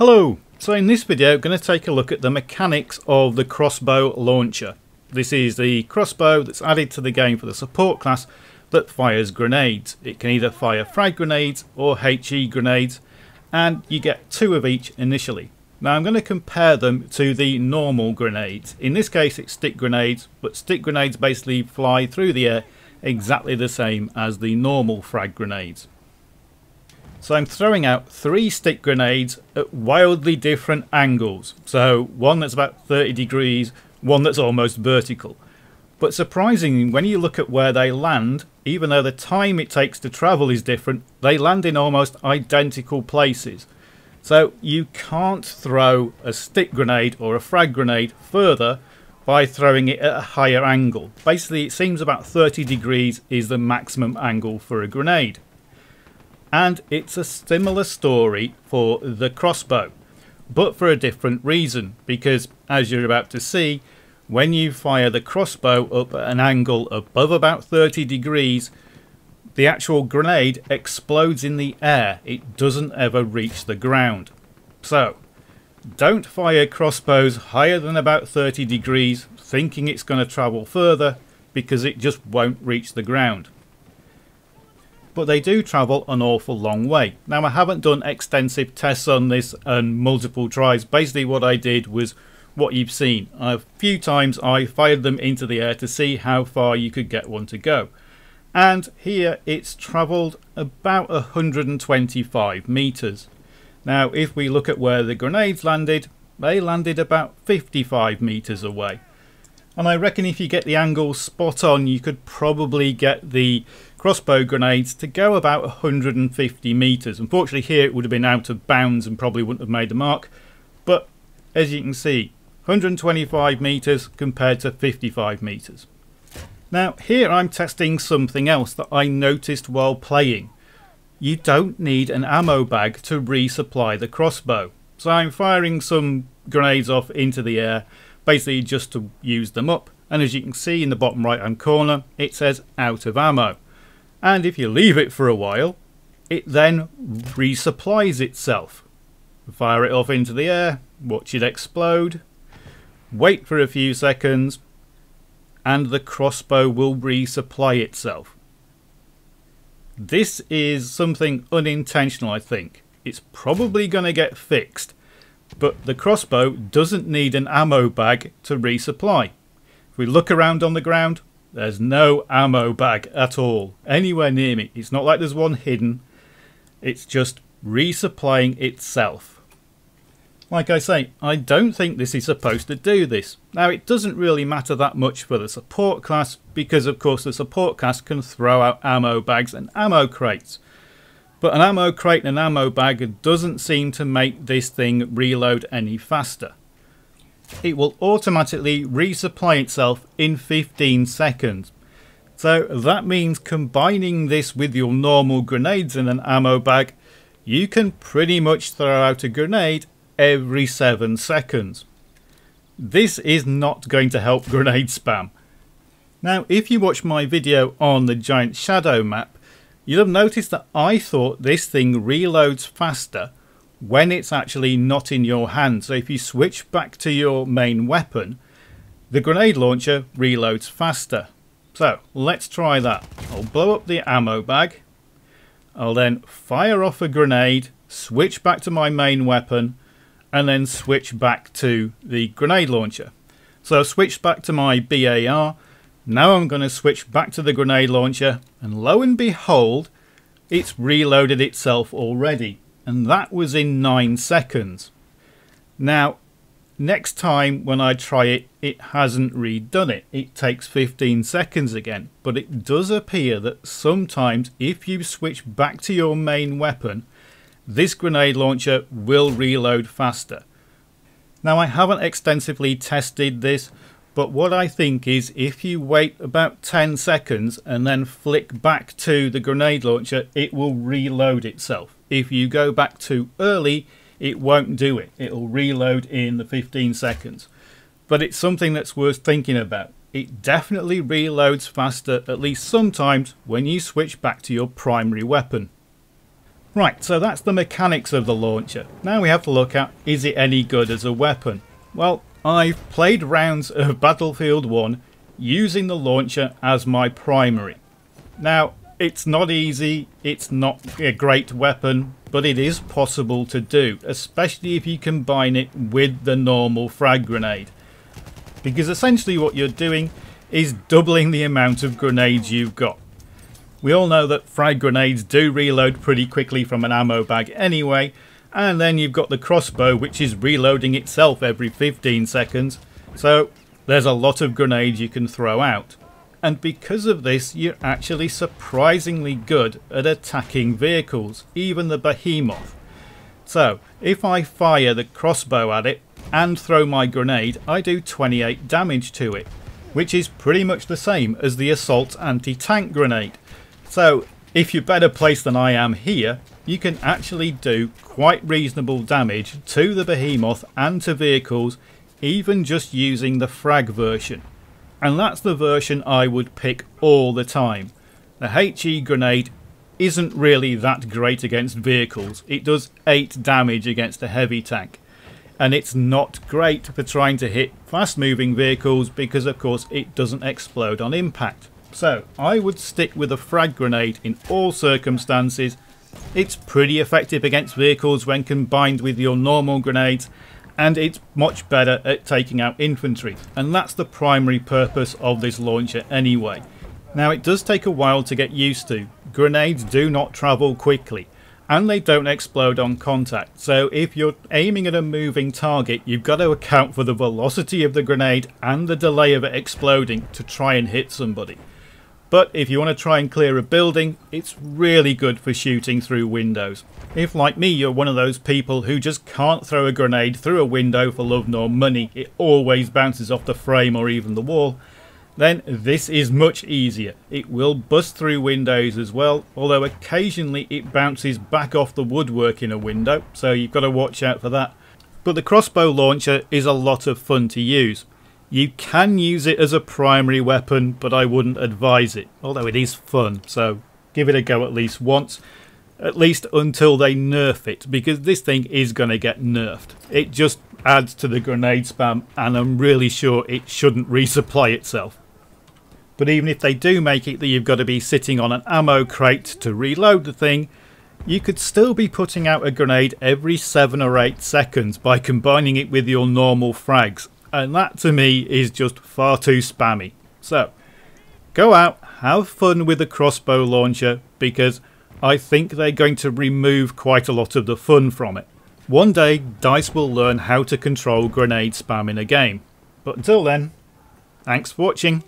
Hello! So in this video I'm going to take a look at the mechanics of the Crossbow Launcher. This is the crossbow that's added to the game for the support class that fires grenades. It can either fire frag grenades or HE grenades, and you get 2 of each initially. Now I'm going to compare them to the normal grenades. In this case it's stick grenades, but stick grenades basically fly through the air exactly the same as the normal frag grenades. So I'm throwing out 3 stick grenades at wildly different angles. So one that's about 30 degrees, one that's almost vertical. But surprisingly, when you look at where they land, even though the time it takes to travel is different, they land in almost identical places. So you can't throw a stick grenade or a frag grenade further by throwing it at a higher angle. Basically it seems about 30 degrees is the maximum angle for a grenade. And it's a similar story for the crossbow, but for a different reason, because as you're about to see, when you fire the crossbow up at an angle above about 30 degrees, the actual grenade explodes in the air. It doesn't ever reach the ground. So don't fire crossbows higher than about 30 degrees thinking it's going to travel further, because it just won't reach the ground. But they do travel an awful long way. Now I haven't done extensive tests on this and multiple tries. Basically what I did was what you've seen. A few times I fired them into the air to see how far you could get one to go. And here it's travelled about 125 meters. Now if we look at where the grenades landed, they landed about 55 meters away. And I reckon if you get the angle spot on, you could probably get the crossbow grenades to go about 150 meters. Unfortunately here it would have been out of bounds and probably wouldn't have made the mark. But as you can see, 125 meters compared to 55 meters. Now here I'm testing something else that I noticed while playing. You don't need an ammo bag to resupply the crossbow. So I'm firing some grenades off into the air, basically just to use them up, and as you can see in the bottom right hand corner it says out of ammo, and if you leave it for a while it then resupplies itself. Fire it off into the air, watch it explode, wait for a few seconds, and the crossbow will resupply itself. This is something unintentional. I think it's probably going to get fixed, but the crossbow doesn't need an ammo bag to resupply. If we look around on the ground, there's no ammo bag at all anywhere near me. It's not like there's one hidden. It's just resupplying itself. Like I say, I don't think this is supposed to do this. Now it doesn't really matter that much for the support class, because of course the support class can throw out ammo bags and ammo crates. But an ammo crate and an ammo bag doesn't seem to make this thing reload any faster. It will automatically resupply itself in 15 seconds. So that means combining this with your normal grenades in an ammo bag, you can pretty much throw out a grenade every 7 seconds. This is not going to help grenade spam. Now if you watch my video on the giant shadow map, you'll have noticed that I thought this thing reloads faster when it's actually not in your hand. So if you switch back to your main weapon, the grenade launcher reloads faster. So let's try that. I'll blow up the ammo bag. I'll then fire off a grenade, switch back to my main weapon, and then switch back to the grenade launcher. So I've switched back to my BAR. Now I'm going to switch back to the grenade launcher, and lo and behold, it's reloaded itself already, and that was in 9 seconds. Now next time when I try it, it hasn't redone it. It takes 15 seconds again, but it does appear that sometimes if you switch back to your main weapon, this grenade launcher will reload faster. Now I haven't extensively tested this, but what I think is if you wait about 10 seconds and then flick back to the grenade launcher, it will reload itself. If you go back too early, it won't do it. It'll reload in the 15 seconds. But it's something that's worth thinking about. It definitely reloads faster, at least sometimes, when you switch back to your primary weapon. Right, so that's the mechanics of the launcher. Now we have to look at, is it any good as a weapon? Well, I've played rounds of Battlefield 1 using the launcher as my primary. Now, it's not easy, it's not a great weapon, but it is possible to do, especially if you combine it with the normal frag grenade. Because essentially what you're doing is doubling the amount of grenades you've got. We all know that frag grenades do reload pretty quickly from an ammo bag anyway, and then you've got the crossbow which is reloading itself every 15 seconds, so there's a lot of grenades you can throw out. And because of this, you're actually surprisingly good at attacking vehicles, even the behemoth. So if I fire the crossbow at it and throw my grenade, I do 28 damage to it, which is pretty much the same as the assault anti-tank grenade. So if you're better placed than I am here, you can actually do quite reasonable damage to the behemoth and to vehicles, even just using the frag version. And that's the version I would pick all the time. The HE grenade isn't really that great against vehicles. It does 8 damage against a heavy tank. And it's not great for trying to hit fast moving vehicles because of course it doesn't explode on impact. So I would stick with a frag grenade in all circumstances. It's pretty effective against vehicles when combined with your normal grenades, and it's much better at taking out infantry, and that's the primary purpose of this launcher anyway. Now it does take a while to get used to. Grenades do not travel quickly, and they don't explode on contact, so if you're aiming at a moving target, you've got to account for the velocity of the grenade and the delay of it exploding to try and hit somebody. But if you want to try and clear a building, it's really good for shooting through windows. If, like me, you're one of those people who just can't throw a grenade through a window for love nor money, it always bounces off the frame or even the wall, then this is much easier. It will bust through windows as well, although occasionally it bounces back off the woodwork in a window, so you've got to watch out for that. But the crossbow launcher is a lot of fun to use. You can use it as a primary weapon, but I wouldn't advise it, although it is fun, so give it a go at least once, at least until they nerf it, because this thing is going to get nerfed. It just adds to the grenade spam, and I'm really sure it shouldn't resupply itself. But even if they do make it that you've got to be sitting on an ammo crate to reload the thing, you could still be putting out a grenade every 7 or 8 seconds by combining it with your normal frags. And that to me is just far too spammy. So, go out, have fun with the crossbow launcher, because I think they're going to remove quite a lot of the fun from it. One day, DICE will learn how to control grenade spam in a game. But until then, thanks for watching.